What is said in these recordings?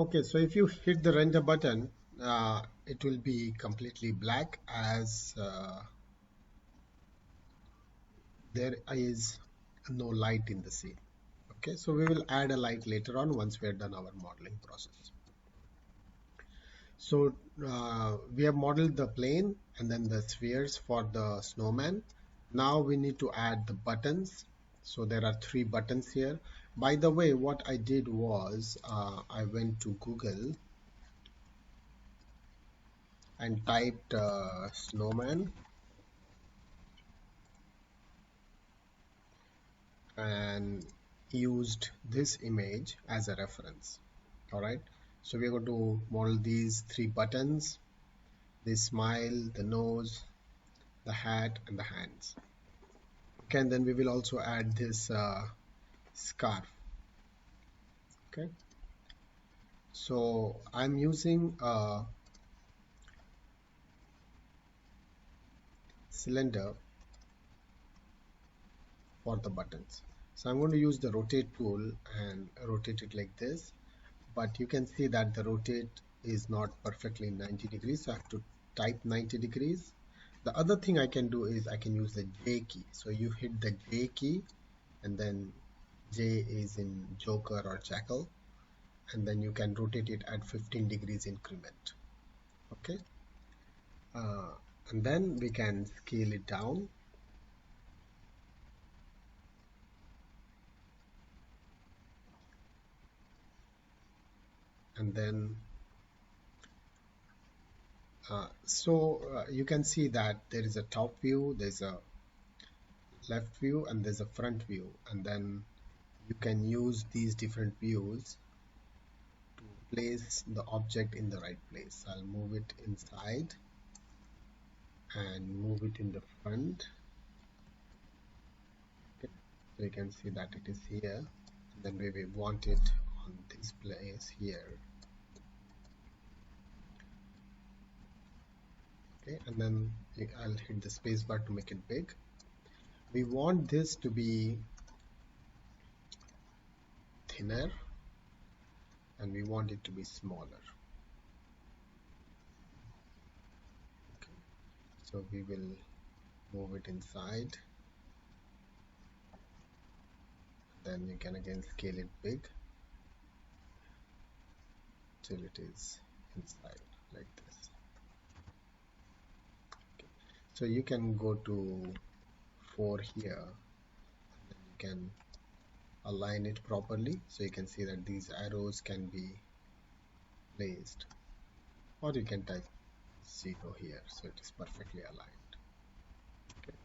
Okay, so if you hit the render button, it will be completely black as there is no light in the scene. Okay, so we will add a light later on once we are done our modeling process. So we have modeled the plane and then the spheres for the snowman. Now we need to add the buttons. So there are 3 buttons here. By the way, what I did was I went to Google and typed snowman and used this image as a reference. All right, so we're going to model these 3 buttons: the smile, the nose, the hat, and the hands. Okay, and then we will also add this scarf. Okay, so I'm using a cylinder for the buttons. So I'm going to use the rotate tool and rotate it like this, but you can see that the rotate is not perfectly 90 degrees, so I have to type 90 degrees. The other thing I can do is I can use the J key. So you hit the J key, and then J is in Joker or Jackal, and then you can rotate it at 15 degrees increment. Okay, uh, and then we can scale it down. And then you can see that there is a top view, there's a left view, and there's a front view, and then you can use these different views to place the object in the right place. I'll move it inside and move it in the front. Okay, so you can see that it is here, and then we want it on this place here. Okay, and then I'll hit the space bar to make it big. We want this to be thinner, and we want it to be smaller. Okay, so we will move it inside, then you can again scale it big till it is inside like this. Okay, so you can go to 4 here, and then you can align it properly, so you can see that these arrows can be placed, or you can type 0 here, so it is perfectly aligned. Okay,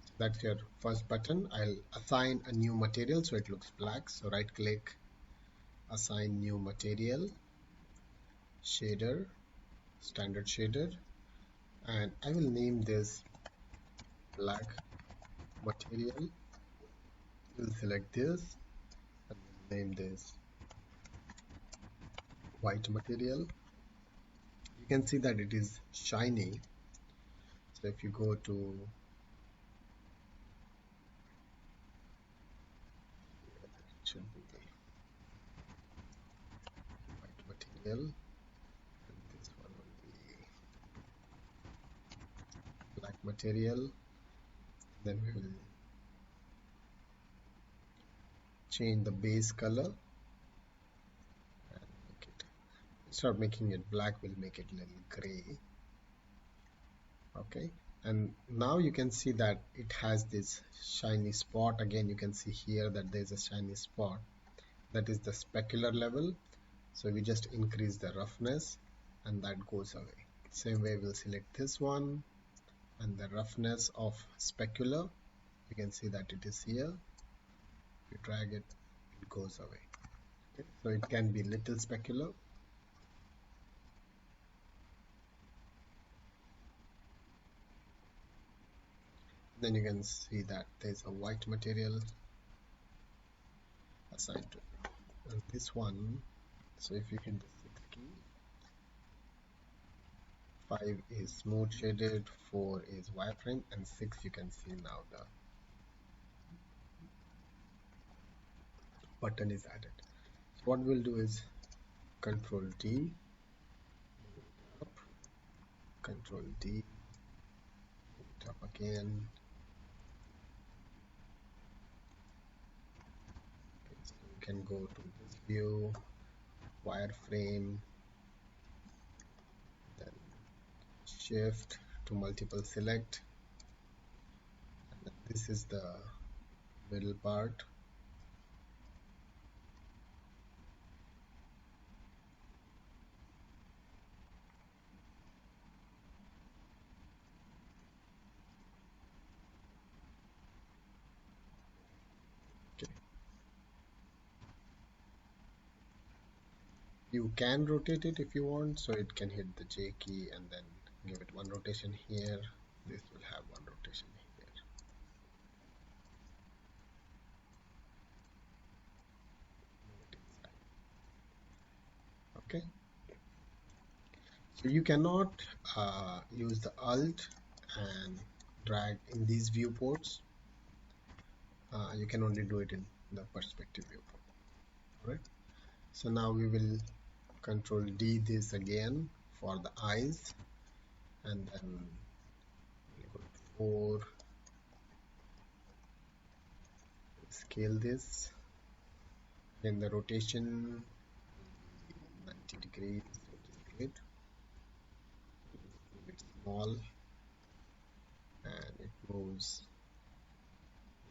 so that's your first button. I'll assign a new material so it looks black. So right click, assign new material, shader, standard shader, and I will name this black material. We'll select this and name this white material. You can see that it is shiny. So if you go to it should be white material, and this one will be black material. Then we will change the base color and make it, instead of making it black, we'll make it a little gray. Okay, and now you can see that it has this shiny spot. Again, you can see here that there's a shiny spot, that is the specular level. So we just increase the roughness and that goes away. Same way we'll select this one, and the roughness of specular, you can see that it is here. If you drag it, it goes away. Okay, so it can be little specular. Then you can see that there's a white material assigned to it. And this one, so if you hit the 6 key, 5 is smooth shaded, 4 is wireframe, and 6 you can see now the button is added. So what we'll do is Control D, up, Control D, up again. Okay, so you can go to this view, wireframe, then shift to multiple select, and then this is the middle part. Okay. You can rotate it if you want, so it can hit the J key and then give it one rotation here. This will have one rotation here. Okay, so you cannot use the Alt and drag in these viewports. You can only do it in the perspective viewport. Alright, so now we will Control D this again for the eyes, and then we'll go to 4, scale this, then the rotation 90 degrees, which is good. It's small and it moves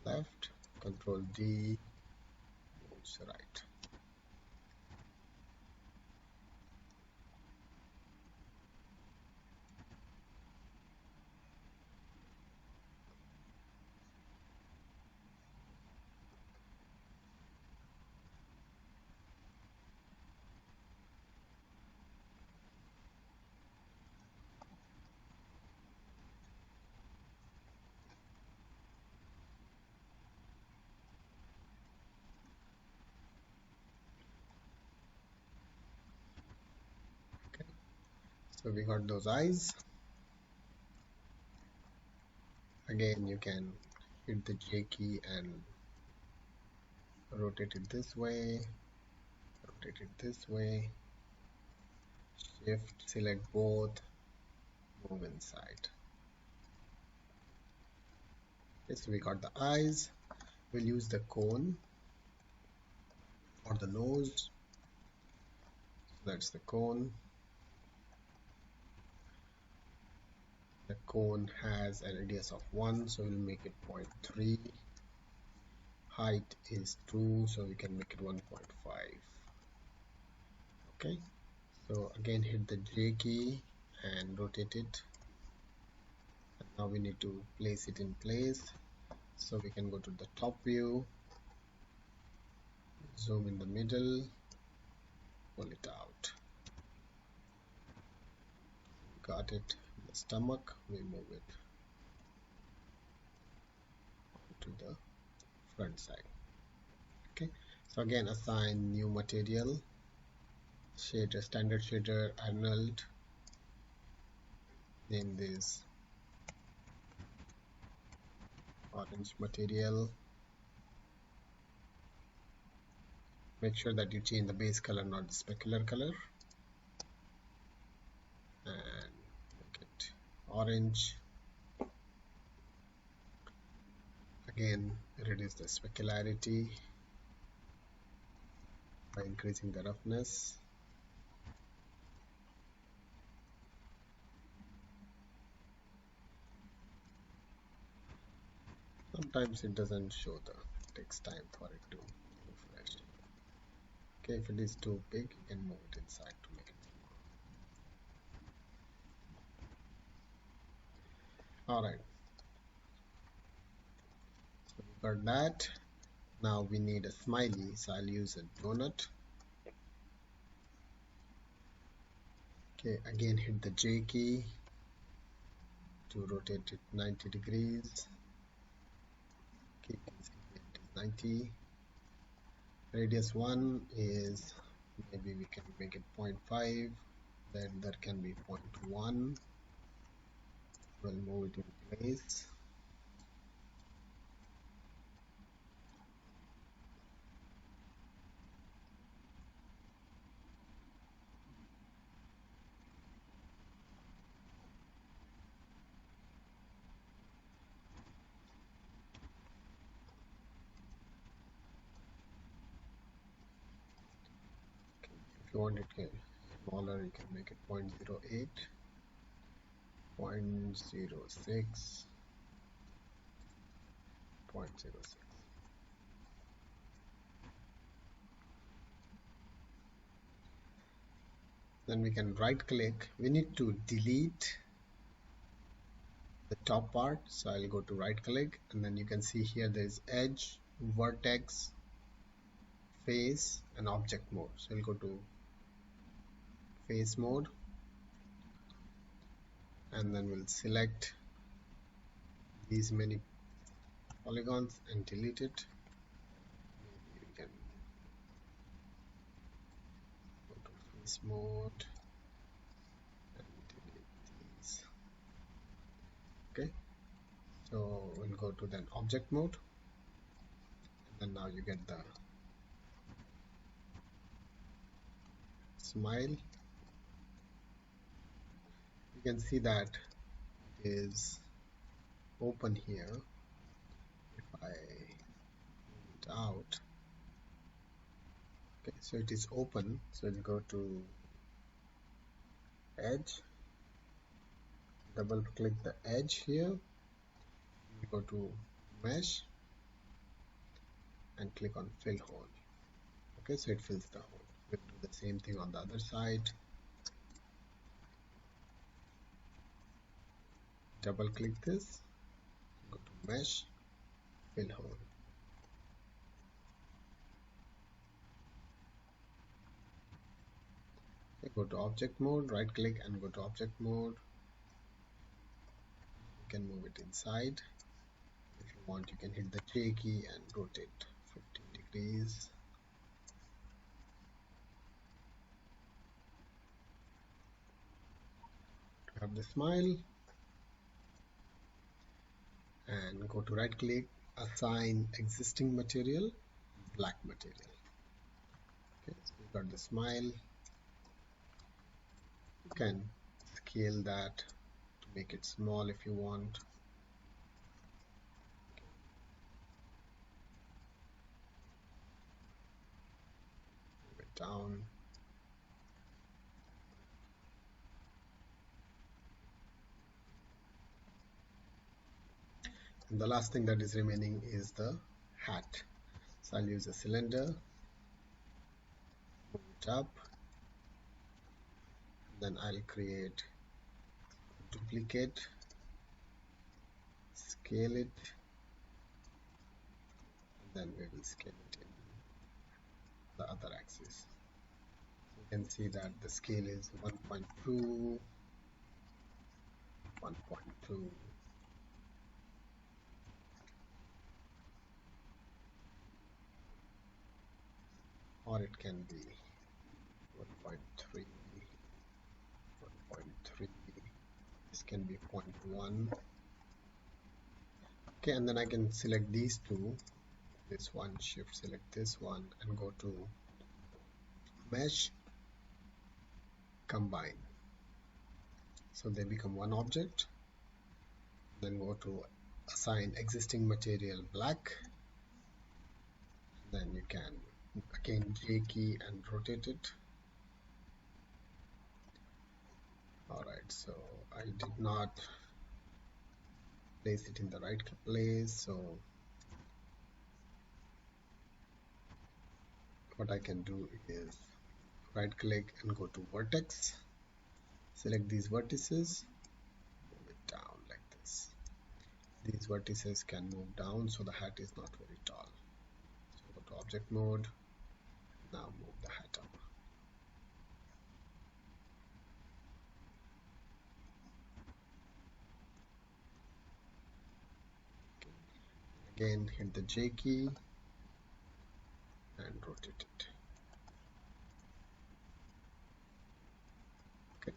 left, Control D moves right. Okay, so we got those eyes. Again, you can hit the J key and rotate it this way, rotate it this way, shift, select both, move inside. Okay, so we got the eyes. We'll use the cone for the nose. So that's the cone. The cone has a radius of 1, so we'll make it 0.3. Height is 2, so we can make it 1.5. Okay, so again hit the J key and rotate it. And now we need to place it in place. So we can go to the top view, zoom in the middle, pull it out. Got it. The stomach, we move it to the front side. Okay, so again assign new material, shader, standard shader, Arnold, name this orange material. Make sure that you change the base color, not the specular color, and make it orange. Again, reduce the specularity by increasing the roughness. Sometimes it doesn't show the, it takes time for it to refresh. Okay, if it is too big, you can move it inside to make it small. Alright, so we got that. Now we need a smiley, so I'll use a donut. Okay, again hit the J key to rotate it 90 degrees. Okay, you can see it is 90. Radius 1 is, maybe we can make it 0.5, then there can be 0.1. We'll move it in place. If you want it smaller, you can make it 0.08, 0.06, 0.06. Then we can right click. We need to delete the top part, so I'll go to right click, and then you can see here there's edge, vertex, face, and object mode. So I'll go to face mode, and then we'll select these many polygons and delete it. Maybe we can go to face mode and delete these. Okay, so we'll go to then object mode, and then now you get the smile. You can see that it is open here. If I move it out, okay, so it is open. So we'll go to edge, double click the edge here, go to mesh and click on fill hole. Okay, so it fills the hole. We'll do the same thing on the other side. Double click this, go to mesh, fill hole. Okay, go to object mode, right click and go to object mode. You can move it inside. If you want, you can hit the J key and rotate 15 degrees. To have the smile, and go to right click, assign existing material, black material. Okay, so we got the smile. You can scale that to make it small if you want. Move it down. And the last thing that is remaining is the hat. So I'll use a cylinder, move it up, then I'll create a duplicate, scale it, and then we will scale it in the other axis. You can see that the scale is 1.2, 1.2, or it can be 1.3, 1.3, this can be 0.1. Okay, and then I can select these two, this one, shift select this one, and go to mesh, combine, so they become one object. Then go to assign existing material black, then you can again J key and rotate it. Alright, so I did not place it in the right place, so what I can do is right click and go to vertex, select these vertices, move it down like this. These vertices can move down, so the hat is not very tall. So go to object mode, now move the hat up. Again hit the J key and rotate it. Okay,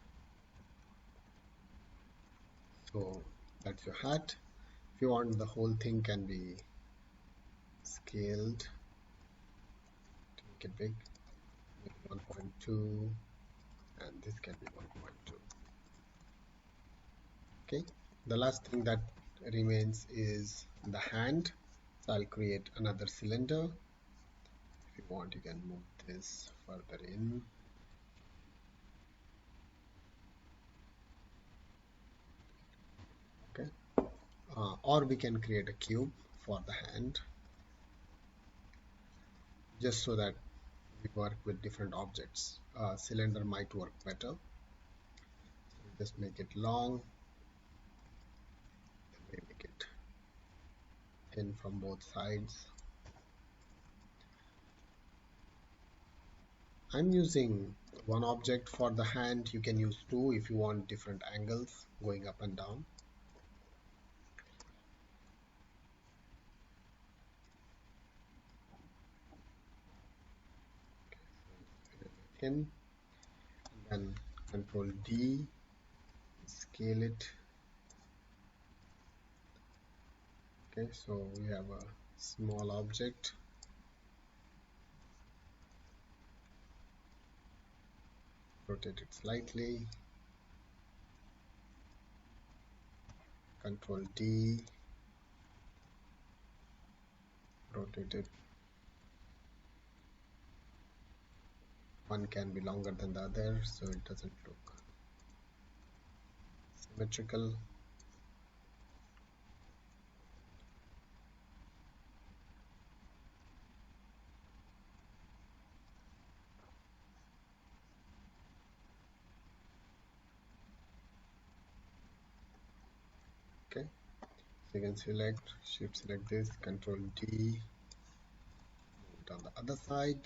so that's your hat. If you want, the whole thing can be scaled to make it big, make it 1.2, and this can be 1.2. Okay, the last thing that remains is the hand. So I'll create another cylinder. If you want, you can move this further in. or we can create a cube for the hand, just so that we work with different objects. Cylinder might work better. So just make it long, then we make it thin from both sides. I'm using one object for the hand. You can use two if you want different angles going up and down. Thin, and then Control D, scale it. Okay, so we have a small object. Rotate it slightly. Control D, rotate it. One can be longer than the other, so it doesn't look symmetrical. Okay, so you can shift select this, Control D, move it on the other side.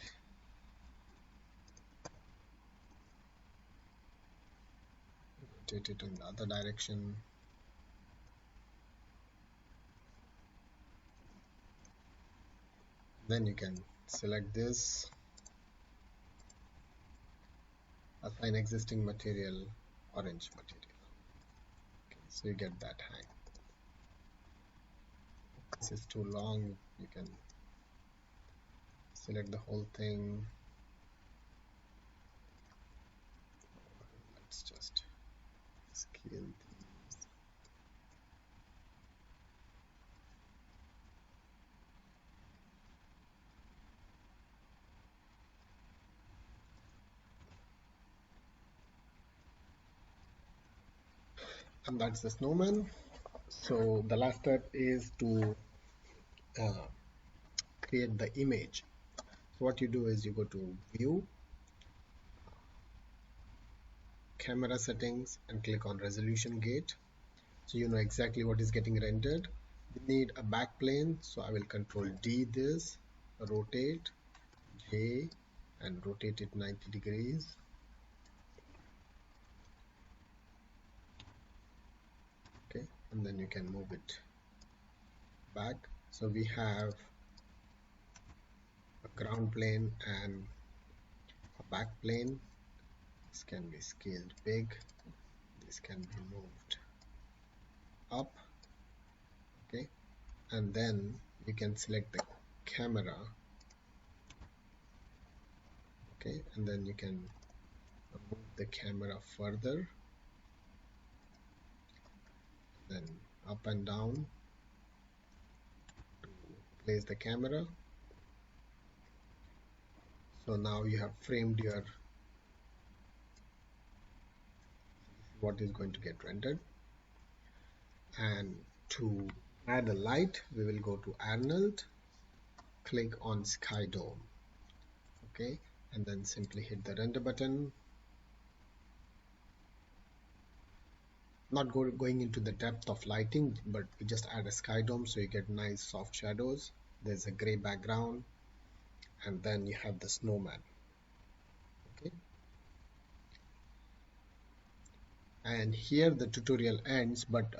Rotate it in the other direction. Then you can select this, assign existing material, orange material. Okay, so you get that hang. If this is too long, you can select the whole thing. Let's just scale these. And that's the snowman. So the last step is to create the image. So what you do is you go to View, Camera Settings, and click on Resolution Gate. So you know exactly what is getting rendered. We need a backplane, so I will Control D this, rotate, J, and rotate it 90 degrees. Okay, and then you can move it back. So we have a ground plane and a back plane. This can be scaled big. This can be moved up. Okay, and then you can select the camera. Okay, and then you can move the camera further, then up and down to place the camera. So now you have framed your what is going to get rendered. And to add a light, we will go to Arnold, click on Sky Dome. Okay, and then simply hit the render button. Not going into the depth of lighting, but we just add a sky dome so you get nice soft shadows. There's a gray background, and then you have the snowman. Okay, and here the tutorial ends, but